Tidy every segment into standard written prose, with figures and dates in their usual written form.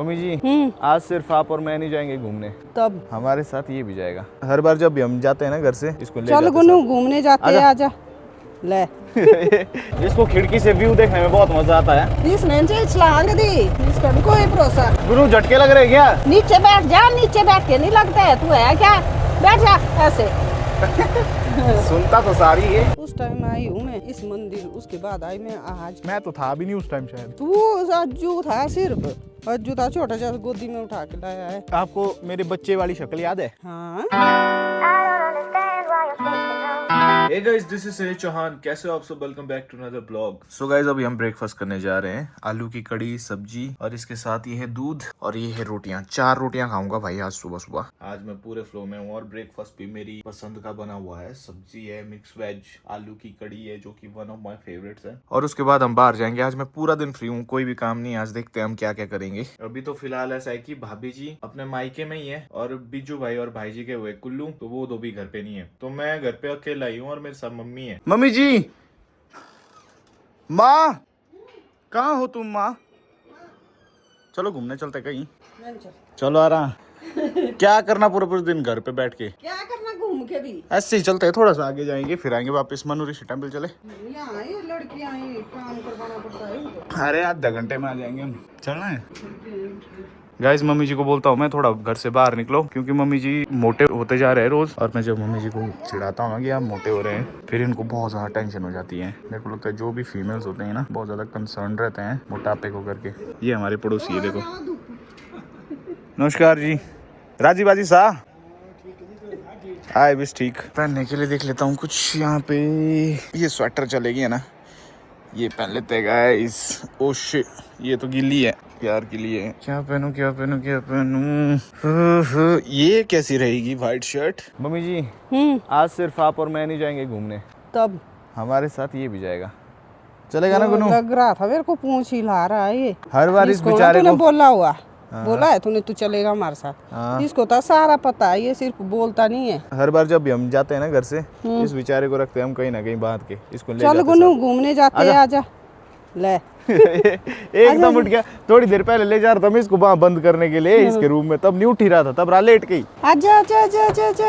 Mummy जी आज सिर्फ आप और मैं नहीं जाएंगे घूमने, तब हमारे साथ ये भी जाएगा। हर बार जब भी हम जाते हैं ना घर से इसको ले चल जाते गुनू घूमने जाते हैं, आजा ले। इसको खिड़की से व्यू देखने में बहुत मजा आता है। इसने छलांग दी, इसका भी कोई भरोसा। गुरु झटके लग रहे क्या? नीचे बैठ जा, नीचे बैठ के नहीं लगता है, तू है क्या? बैठ जा ऐसे। सुनता तो सारी है। उस टाइम आई हूँ मैं इस मंदिर, उसके बाद आई मैं आज। मैं तो था भी नहीं उस टाइम शायद। तू अज्जू था, सिर्फ अज्जू था, छोटा सा गोदी में उठा के लाया है। आपको मेरे बच्चे वाली शक्ल याद है? हाँ। Hey guys, this is Sunil Chauhan. कैसे हो आप सब? Welcome back to another blog. So guys, अभी हम ब्रेकफास्ट करने जा रहे हैं। आलू की कड़ी, सब्जी और इसके साथ ये है दूध और ये है रोटियां। 4 रोटियां खाऊंगा भाई आज सुबह सुबह। आज मैं पूरे फ्लो में हूँ और ब्रेकफास्ट भी मेरी पसंद का बना हुआ है। सब्जी है, मिक्स वेज, आलू की कड़ी है जो कि वन ऑफ माय फेवरेट्स है। और उसके बाद हम बाहर जाएंगे। आज मैं पूरा दिन फ्री हूँ, कोई भी काम नहीं। आज देखते हैं हम क्या क्या करेंगे। अभी तो फिलहाल ऐसा है कि भाभी जी अपने मायके में ही है और बिज्जू भाई और भाई जी के हुए कुल्लू, तो वो दो भी घर पे नहीं है। तो मैं घर पे अकेला ही हूँ और मेरे साथ मम्मी है। मम्मी जी, माँ कहाँ हो तुम? माँ चलो घूमने चलते कहीं। चलो आ रहा। क्या करना पूरे पूरे दिन घर पे बैठ के? क्या करना घूम के भी? ऐसे ही चलते हैं, थोड़ा सा आगे जाएंगे फिर आएंगे वापस। मनु ऋषि टेम्पल चले। यहाँ ये लड़कियाँ काम करवाना पड़ता है। अरे आधा घंटे में आ जाएंगे हम। चलना है गाइस। मम्मी जी को बोलता हूँ मैं थोड़ा घर से बाहर निकलो, क्योंकि मम्मी जी मोटे होते जा रहे हैं रोज। और मैं जब मम्मी जी को चिढ़ाता हूँ ना कि आप मोटे हो रहे हैं, फिर इनको बहुत ज्यादा टेंशन हो जाती है। मेरे को लगता है जो भी फीमेल्स होते हैं ना बहुत ज्यादा कंसर्न रहते हैं मोटापे को करके। ये हमारे पड़ोसी है, देखो। नमस्कार जी, राजी बाजी सा आए बस ठीक। पहनने के लिए देख लेता हूँ कुछ यहाँ पे। ये स्वेटर चलेगी है ना, ये पहन लेते हैं गाइस। ओ शिट, ये तो गिल्ली है प्यार के लिए। क्या पहनूं क्या पहनूं क्या पहनूं? ये कैसी रहेगी वाइट शर्ट? मम्मी जी आज सिर्फ आप और मैं नहीं जाएंगे घूमने, तब हमारे साथ ये भी जाएगा। चलेगा ना गुनू? लग रहा था मेरे को, पूंछ ही ला रहा है ये हर बार इस बेचारे को बोला हुआ। बोला है तूने, तू चलेगा हमारे साथ। इसको तो सारा पता है, ये सिर्फ बोलता नहीं है। हर बार जब भी हम जाते हैं ना घर से, इस बेचारे को रखते हैं हम कहीं ना कहीं बांध के। इसको ले चल गुनू घूमने जाते हैं, आजा ले। एकदम उठ गया। थोड़ी देर पहले ले जा रहा था मैं इसको वहाँ बंद करने के लिए इसके रूम में, तब नहीं उठ ही रहा था, तब लेट गई। आजा आजा आजा आजा आजा।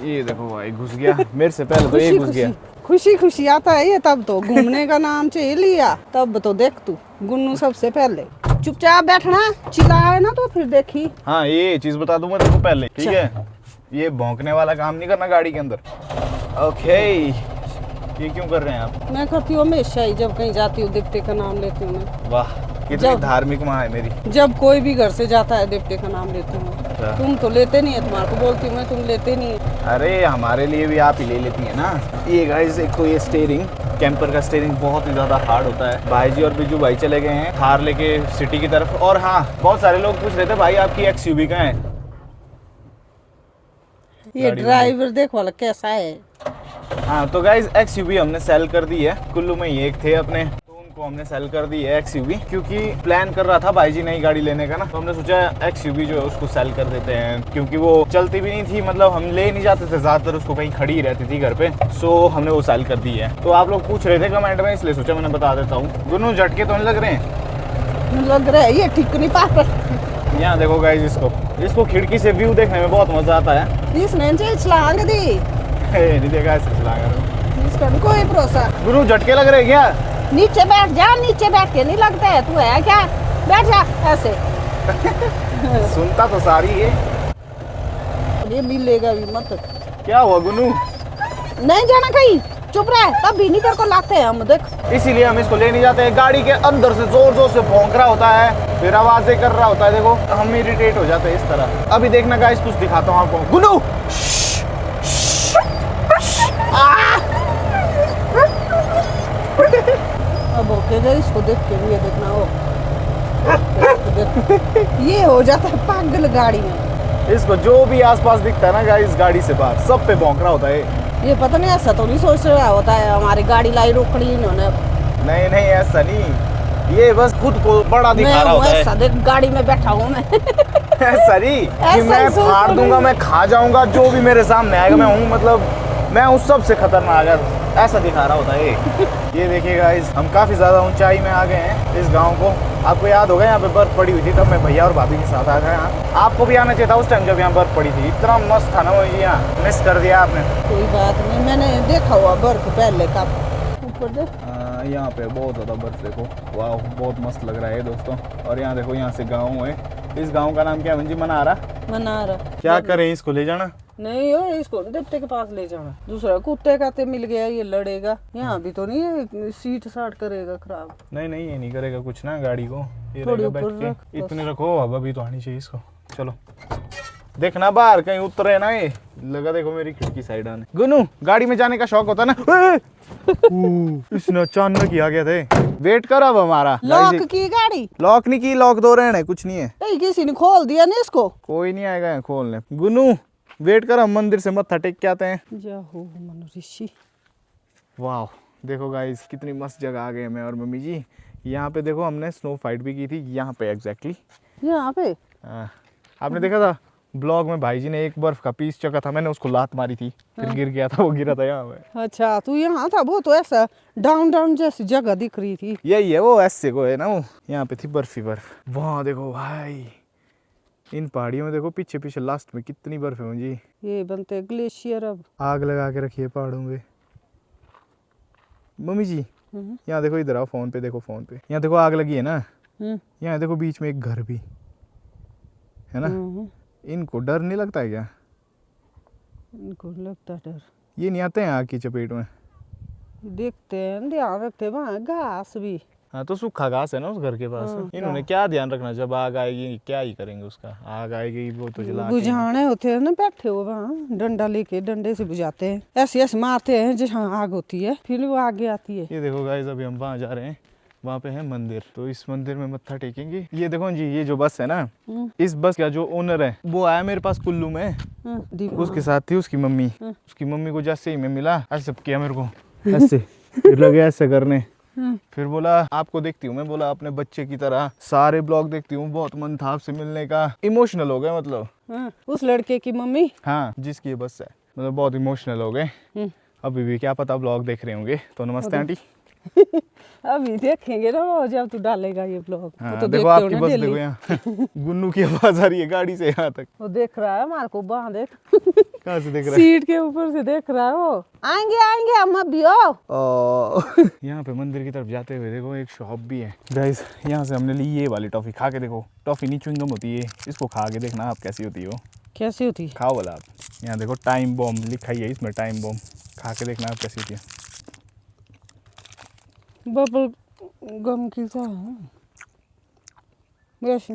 ये देखो भाई घुस गया मेरे से पहले, तो ये घुस गया। खुशी खुशी आता है ये, तब तो घूमने का नाम चाहिए लिया। तब तो देख तू गुन्नू सबसे पहले चुपचाप बैठना, चिल्लाए ना तो फिर देखी। हाँ ये चीज बता दूं मैं तेरे को पहले, ठीक है? ये भौंकने वाला काम नहीं करना गाड़ी के अंदर, ओके? ये क्यों कर रहे हैं आप? मैं करती हूँ हमेशा ही, जब कहीं जाती हूँ देवते का नाम लेती हूँ मैं। वाह कितनी धार्मिक माँ है मेरी। जब कोई भी घर से जाता है देवते का नाम लेती हूँ। तुम तो लेते नहीं है, तुम्हारे को बोलती हूँ मैं, तुम लेते नहीं है। अरे हमारे लिए भी आप ही ले लेती है ना। ये गाइस एक तो ये स्टीयरिंग, कैंपर का स्टीयरिंग बहुत ही ज्यादा हार्ड होता है। भाई जी और बिज्जू भाई चले गए हैं थार लेके सिटी की तरफ। और हाँ, बहुत सारे लोग पूछ रहे थे भाई आपकी एक्सयूवी कहाँ है? ये ड्राइवर देख वाला कैसा है। हाँ तो गाइस एक्सयूवी हमने सेल कर दी है। कुल्लू में ही एक थे अपने, तो उनको हमने सेल कर दी है एक्सयूवी, क्योंकि प्लान कर रहा था भाई जी नई गाड़ी लेने का ना, तो हमने सोचा एक्सयूवी जो है उसको सेल कर देते हैं, क्योंकि वो चलती भी नहीं थी, मतलब हम ले नहीं जाते थे ज्यादातर उसको, कहीं खड़ी रहती थी घर पे। सो हमने वो सेल कर दी है। तो आप लोग पूछ रहे थे कमेंट में, इसलिए सोचा मैंने बता देता हूँ। दोनों झटके तो नहीं लग रहे हैं? लग रहा है, ये ठीक नहीं पा। यहाँ देखो गाइस, इसको खिड़की से व्यू देखने में बहुत मजा आता है। इसने छलांग दी, नहीं देखा ऐसे चला कर। इसका भी कोई भरोसा। गुरु झटके लग रहे क्या? नीचे बैठ जा, नीचे बैठ के नहीं लगता है, तू है क्या? बैठ जा ऐसे। सुनता तो सारी है। ये मिलेगा भी मत। क्या हुआ गुनू? नहीं जाना कहीं, चुप रह, तब भी नहीं तेरे को लाते हैं हम, देख। इसीलिए हम इसको ले नहीं जाते हैं। गाड़ी के अंदर से जोर जोर से भौंक रहा होता है, फिर आवाजें कर रहा होता है, देखो हम इरिटेट हो जाते हैं इस तरह। अभी देखना गाइस, कुछ दिखाता हूँ आपको। गुनू अब ओके गई, इसको देख के भी ये देखना हो। ये हो जाता है पागल गाड़ी में। इसको जो भी आसपास दिखता है ना गाइस, गाड़ी से बाहर सब पे भौंक रहा होता है। ये पता नहीं, ऐसा तो नहीं सोच रहा होता है हमारी गाड़ी लाई रोकड़ी इन्होंने। नहीं नहीं ऐसा नहीं, ये बस खुद को बड़ा दिखा रहा होता है। ऐसा देख गाड़ी में बैठा हूँ मैं। ऐसा नहीं कि मैं फाड़ दूंगा, मैं खा जाऊंगा, जो भी मेरे सामने आएगा मैं हूँ, मतलब मैं उस सब से खतरनाक है। ऐसा दिखा रहा होता है ये देखिए गाइस, हम काफी ज्यादा ऊंचाई में आ गए हैं इस गांव को। आपको याद होगा यहाँ पे बर्फ पड़ी हुई थी, तब मैं भैया और भाभी के साथ आ गया यहाँ। आपको भी आना चाहिए था उस टाइम जब यहाँ बर्फ पड़ी थी, इतना मस्त था ना वो, यहाँ मिस कर दिया आपने। कोई बात नहीं, मैंने देखा हुआ बर्फ पहले का। ऊपर देख, यहाँ पे बहुत ज्यादा बर्फ देखो, वाह बहुत मस्त लग रहा है दोस्तों। और यहाँ देखो, यहाँ से गाँव है। इस गाँव का नाम क्या है जी? मनारा। क्या करें, इसको ले जाना? नहीं हो, इसको देवते के पास ले जाना। दूसरा कुत्ते का ते मिल गया, ये लड़ेगा। यहाँ भी तो नहीं है, सीट साट करेगा खराब। नहीं ये नहीं करेगा कुछ ना, गाड़ी को ये थोड़ी रहेगा बैठ ऊपर रख के। इतने रखो, अब अभी तो आनी चाहिए इसको। चलो देखना बाहर कहीं उतरे ना। ये लगा देखो मेरी खिड़की साइड आने। गुनू, गाड़ी में जाने का शौक होता ना। इसने अचानक ही आ गया थे। वेट कर अब हमारा। लॉक की गाड़ी? लॉक नहीं की, लॉक दो रहने, कुछ नहीं है। किसी ने खोल दिया ना इसको। कोई नहीं आएगा यहाँ खोलने। गुनू वेट कर, हम मंदिर से मत्था टेक के आते हैं। जय हो मनु ऋषि। वाह देखो गाइस, कितनी मस्त जगह आ गए मैं और मम्मी जी। यहाँ पे देखो, हमने स्नो फाइट भी की थी यहाँ पे एग्जैक्टली। यहाँ पे आपने देखा था ब्लॉग में, भाई जी ने एक बर्फ का पीस चखा था, मैंने उसको लात मारी थी, फिर गिर गया था, वो गिरा था यहाँ पे। अच्छा, तू यहाँ था? वो तो ऐसा डाउन डाउन जैसी जगह दिख रही थी। यही है वो, ऐसे को है ना वो। यहाँ पे थी बर्फ ही बर्फ। वहाँ देखो भाई, इन पहाड़ियों में देखो पीछे पीछे लास्ट में कितनी बर्फ है मुझे। ये बनते ग्लेशियर। अब आग लगा के रखी है पहाड़ों पे। मम्मी जी यहाँ देखो, इधर आओ, फोन पे देखो, फोन पे यहाँ देखो आग लगी है ना। यहाँ देखो बीच में एक घर भी है ना। इनको डर नहीं लगता है क्या? इनको लगता डर। ये नहीं आते हैं आग की चपेट में? देखते हैं, ध्यान रखते हैं। वहाँ घास भी। हाँ तो सूखा घास है ना उस घर के पास। इन्होंने क्या ध्यान रखना, जब आग आएगी क्या ही करेंगे उसका। आग आएगी वो तो जला बुझाने होते हैं ना, बैठे हो वहाँ, डंडा लेके डंडे से बुझाते हैं, ऐसे ऐसे मारते हैं जहाँ आग होती है, फिर वो आगे आती है। ये देखो गाइस, अभी हम वहाँ जा रहे हैं, वहाँ पे है मंदिर, तो इस मंदिर में मत्था टेकेंगे। ये देखो जी, ये जो बस है ना, इस बस का जो ओनर है वो आया मेरे पास कुल्लू में। उसके साथ थी उसकी मम्मी। उसकी मम्मी को जैसे ही मैं मिला, ऐसे किया मेरे को, ऐसे फिर लगे ऐसे करने। फिर बोला आपको देखती हूँ, मैं बोला अपने बच्चे की तरह सारे ब्लॉग देखती हूँ, बहुत मन था आपसे मिलने का। इमोशनल हो गए मतलब। उस लड़के की मम्मी? हाँ, जिसकी ये बस है, मतलब बहुत इमोशनल हो गए। अभी भी क्या पता ब्लॉग देख रहे होंगे, तो नमस्ते आंटी। अभी देखेंगे ना वो, जब तू डालेगा ये ब्लॉग। हाँ, तो देखो आपकी बस देखो यहाँ। गुन्नू की आवाज आ रही है गाड़ी से यहाँ तक। वो देख रहा है हमारे को, वहाँ देख। कहाँ से देख रहा है? सीट के ऊपर से देख रहा है वो। आएंगे आएंगे हम अभी। यहाँ पे मंदिर की तरफ जाते हुए देखो एक शॉप भी है गाइस। यहाँ से हमने ली ये वाली टॉफी, खा के देखो। टॉफी नहीं, च्युइंगम होती है, इसको खा के देखना आप कैसी होती है वो। कैसी होती है? खाओ बोला आप। यहाँ देखो टाइम बॉम्ब लिखा ही है इसमें, टाइम बॉम्ब। खा के देखना आप कैसी होती है। बबल गम की सा है वैसे।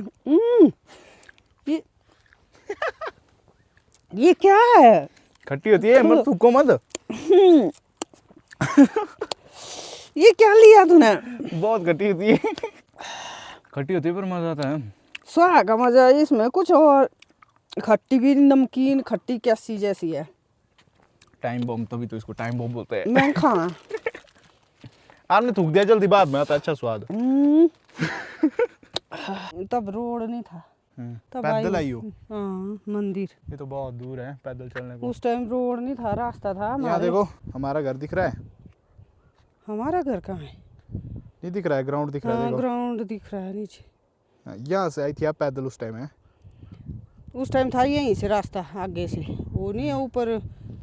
ये क्या है? खट्टी होती है, मत थूको मत। ये क्या लिया तूने? बहुत खट्टी होती है। खट्टी होती है पर मजा आता है। स्वाद का मजा है इसमें कुछ और। खट्टी भी, नमकीन खट्टी कैसी जैसी है। टाइम बॉम्ब, तभी तो इसको टाइम बॉम्ब बोलते हैं। मैं खाना आपने थूक दिया, जल्दी बाद में आता अच्छा स्वाद। तब रोड नहीं था, तब पैदल आई हो। हाँ, मंदिर। ये तो बहुत दूर है पैदल चलने को। उस टाइम रोड नहीं था, रास्ता था। यहाँ देखो हमारा घर दिख रहा है। हमारा घर कहाँ है? नहीं दिख रहा है, ग्राउंड दिख रहा है। देखो ग्राउंड दिख रहा है नीचे। यहाँ से आई थी आप पैदल उस टाइम है। उस टाइम था यहीं से रास्ता, आगे से वो नहीं है ऊपर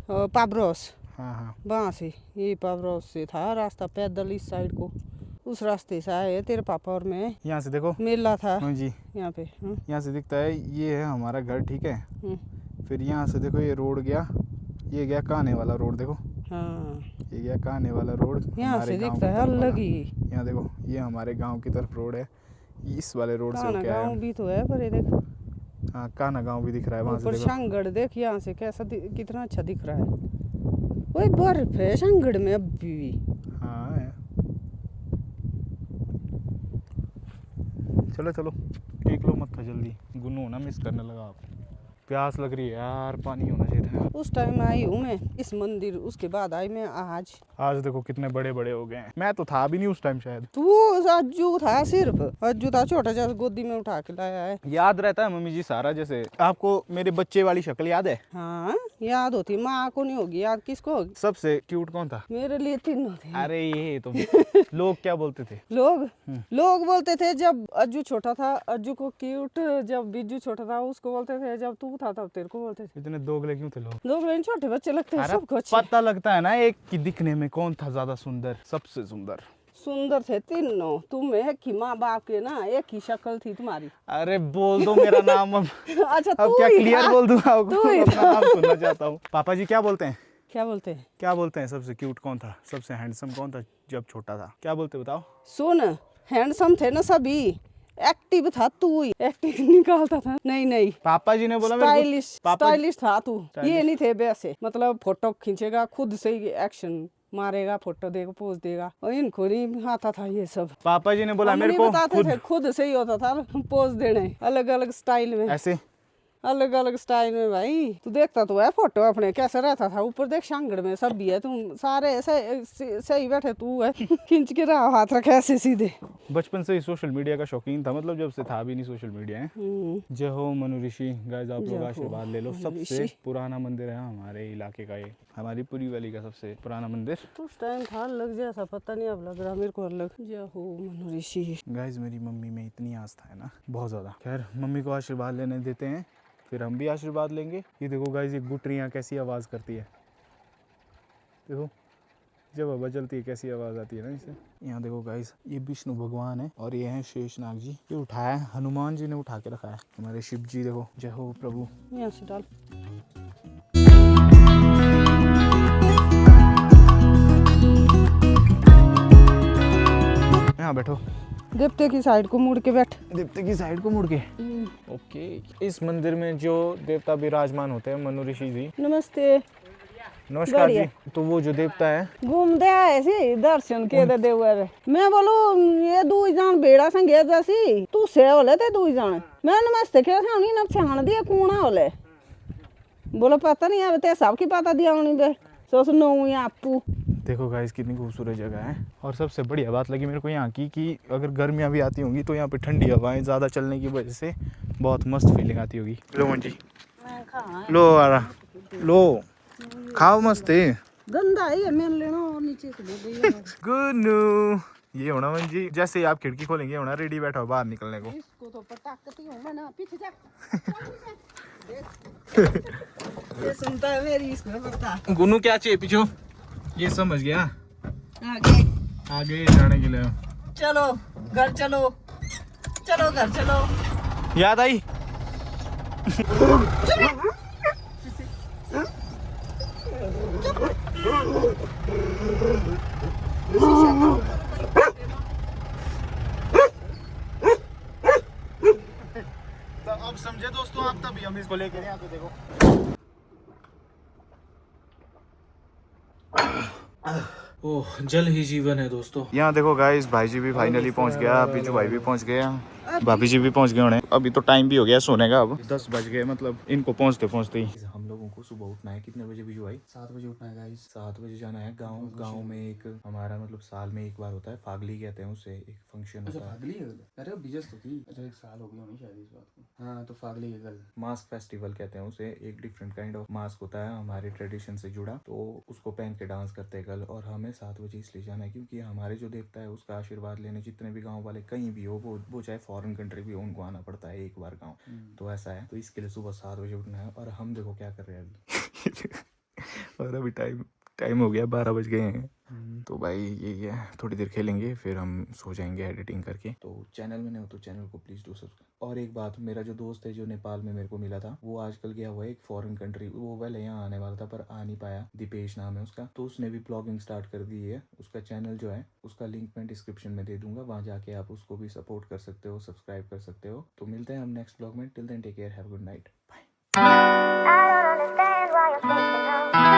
पाब्रोस। हाँ हाँ, वहाँ से, ये पाब्रोस से था रास्ता पैदल इस साइड को। उस रास्ते से आए तेरे पापा और मैं। यहाँ से देखो मेला था हाँ जी, यहाँ पे। यहाँ से दिखता है, ये है हमारा घर, ठीक है। फिर यहाँ से देखो ये रोड गया, ये गया काने वाला रोड। देखो हाँ, ये गया काने वाला रोड। यहाँ से दिखता है अलग ही। यहाँ देखो ये हमारे गांव की तरफ रोड है, इस वाले रोड से काना होके आया गाँव हम। भी तो है पर ये देख, हाँ काना गांव भी दिख रहा है वहाँ से। ऊपर देखो शंगड़ देख, यहाँ से कैसा कितना अच्छा दिख रहा है। वही बर्फ है शंगड़ में अभी भी। हाँ है। चलो चलो टेक लो मत्था जल्दी, गुन्नू ना मिस करने लगा आप। प्यास लग रही है यार, पानी होना चाहिए था। उस टाइम आई हूँ मैं इस मंदिर, उसके बाद आई मैं आज। आज देखो कितने बड़े बड़े हो गए हैं, मैं तो था भी नहीं उस टाइम शायद। तू अज्जू था, सिर्फ अज्जू था छोटा सा, गोदी में उठा के लाया है। याद रहता है मम्मी जी सारा, जैसे आपको मेरे बच्चे वाली शक्ल याद है? हाँ याद होती, माँ को नहीं होगी याद, किसको होगी? सबसे क्यूट कौन था? मेरे लिए तीनों थे। अरे ये तो लोग क्या बोलते थे? लोग बोलते थे जब अज्जू छोटा था, अज्जू को क्यूट, जब बिज्जू छोटा था उसको बोलते थे, जब तू था तब तेरे को बोलते थे। इतने दोगले क्यों थे लोग? लोग छोटे बच्चे लगते हैं अरे सबको अच्छे। पता लगता है ना एक की दिखने में कौन था ज्यादा सुंदर, सबसे सुंदर। सुंदर थे तीनों, तुम एक ही माँ बाप के ना, एक ही शक्ल थी तुम्हारी। अरे बोल दो मेरा नाम अब। अच्छा अब तू क्या ही क्लियर था। बोल दूं आपको? तू ही अपना नाम सुनना चाहता हूँ। पापा जी क्या बोलते हैं? क्या बोलते हैं? क्या बोलते हैं? सबसे क्यूट कौन था, सबसे हैंडसम कौन था जब छोटा था? क्या बोलते बताओ? सुन, हैंडसम थे ना सभी, एक्टिव था तू ही, एक्टिव निकालता था। नहीं पापा जी ने बोला मेरे को। स्टाइलिश, पापा स्टाइलिश था तू, ये नहीं थे वैसे, मतलब फोटो खींचेगा खुद से ही, एक्शन मारेगा, फोटो देगा, पोज देगा, और इनको नहीं आता था ये सब। पापा जी ने बोला हम मेरे नहीं को बताते थे, खुद से ही होता था पोज देने, अलग अलग स्टाइल में, ऐसे। अलग अलग स्टाइल में। भाई तू देखता तो है फोटो अपने, कैसे रहता था, ऊपर देख शांगड़ में सब भी है, तुम सारे सही बैठे, तू है खींच के रहा, हाथ रखे ऐसे सीधे। बचपन से ही सोशल मीडिया का शौकीन था, मतलब जब से था भी नहीं सोशल मीडिया है। जय हो मनु ऋषि। गाइस आप लोग आशीर्वाद ले लो। सबसे पुराना मंदिर है हमारे इलाके का, ये हमारी पूरी वैली का सबसे पुराना मंदिर। उस टाइम था लग जैसा, पता नहीं अब लग रहा मेरे को अलग। जय हो मनु ऋषि। गाइस मेरी मम्मी में इतनी आस्था है ना, बहुत ज्यादा। खैर मम्मी को आशीर्वाद लेने देते हैं, फिर हम भी आशीर्वाद लेंगे। ये देखो गाइस, ये गुटरियाँ कैसी आवाज़ करती है, देखो जब हवा चलती है कैसी आवाज़ आती है ना इससे। यहाँ देखो गाइस, ये विष्णु भगवान है और ये हैं शेषनाग जी। ये उठाया है, हनुमान जी ने उठा के रखा है। हमारे शिव जी देखो, जय हो प्रभु। यहाँ से डाल। यहाँ बैठो, देवते की साइड को मुड़ के बैठ। देवते की साइड को मुड़ के। ओके। इस मंदिर में जो देवता विराजमान होते हैं मनु ऋषि जी। नमस्ते। नमस्कार जी। तो वो जो देवता है, घूमते आए सी दर्शन के दे देवर। मैं बोलो ये दुई जान बेड़ा संगे जैसी तू से होले ते दुई जान, मैं नमस्ते के सानी न छान दिया कूणा होले। बोलो पता नहीं अब ते सब की पता दिया होनी बे, सोच नो आपू। देखो गाइस कितनी खूबसूरत जगह है। और सबसे बढ़िया बात लगी मेरे को यहाँ की कि अगर गर्मियाँ भी आती होंगी तो यहाँ पे ठंडी हवाएं ज़्यादा चलने की वजह से बहुत मस्त फीलिंग आती होगी। लो मन जी, लो आ रहा, लो खाओ मस्त है। गंदा है ये, मैं लेना और नीचे से ले गई। गुन्नू ये होना मन जी, जैसे ही आप खिड़की खोलेंगे होना रेडी बैठा हो बाहर निकलने को। इसको तो पटाखती हूं मैं ना, पीछे जा। ये सुनता है मेरी, इसको पता। गुन्नू क्या चाहिए पीछे, ये समझ गया। आगे आगे जाने के लिए चलो, घर चलो, चलो घर चलो। याद आई। तो अब समझे दोस्तों आप, तभी हम इसको लेके यहाँ पे देखो। ओह जल ही जीवन है दोस्तों। यहाँ देखो गाइस, भाई जी भी फाइनली पहुंच गया, बिजू भाई भी पहुंच गया, भाभी जी भी पहुंच गए होने। अभी तो टाइम भी हो गया सोने का, अब 10 बज गए, मतलब इनको पहुंचते पहुंचते ही। हम लोगों को सुबह उठना है, कितने बजे बिजू भाई? 7 बजे उठना है गाइस। 7 बजे जाना है गाँव। गाँव में एक हमारा मतलब साल में एक बार होता है, फागली कहते हैं उसे, एक फंक्शन होता है। फागली है? अरे बिजस तो थी। अच्छा 1 साल हो गया होनी शायद इस बात को। हाँ तो फागली है कल। मास्क फेस्टिवल कहते हैं उसे, एक डिफरेंट काइंड ऑफ मास्क होता है हमारे ट्रेडिशन से जुड़ा, तो उसको पहन के डांस करते हैं कल। और हमें 7 बजे इसलिए जाना है क्योंकि हमारे जो देवता है उसका आशीर्वाद लेने जितने भी गाँव वाले कहीं भी हो, वो चाहे फॉरेन कंट्री भी हो, उनको आना पड़ता है एक बार गाँव। तो ऐसा है, तो इसके लिए सुबह 7 बजे उठना है। और हम देखो क्या कर रहे हैं अभी। और अभी टाइम हो गया, 12 बज गए हैं। तो भाई यही है, थोड़ी देर खेलेंगे फिर हम सो जाएंगे एडिटिंग करके। तो चैनल में नहीं हो तो चैनल को प्लीज़ डू सब्सक्राइब। और एक बात, मेरा जो दोस्त है जो नेपाल में मेरे को मिला था, वो आजकल गया हुआ है एक फॉरेन कंट्री। वो पहले यहाँ आने वाला था पर आ नहीं पाया, दीपेश नाम है उसका। तो उसने भी ब्लॉगिंग स्टार्ट कर दी है। उसका चैनल जो है उसका लिंक मैं डिस्क्रिप्शन में दे दूंगा, वहाँ जाके आप उसको भी सपोर्ट कर सकते हो, सब्सक्राइब कर सकते हो। तो मिलते हैं हम नेक्स्ट ब्लॉग में। Till then take care, have a good night, bye.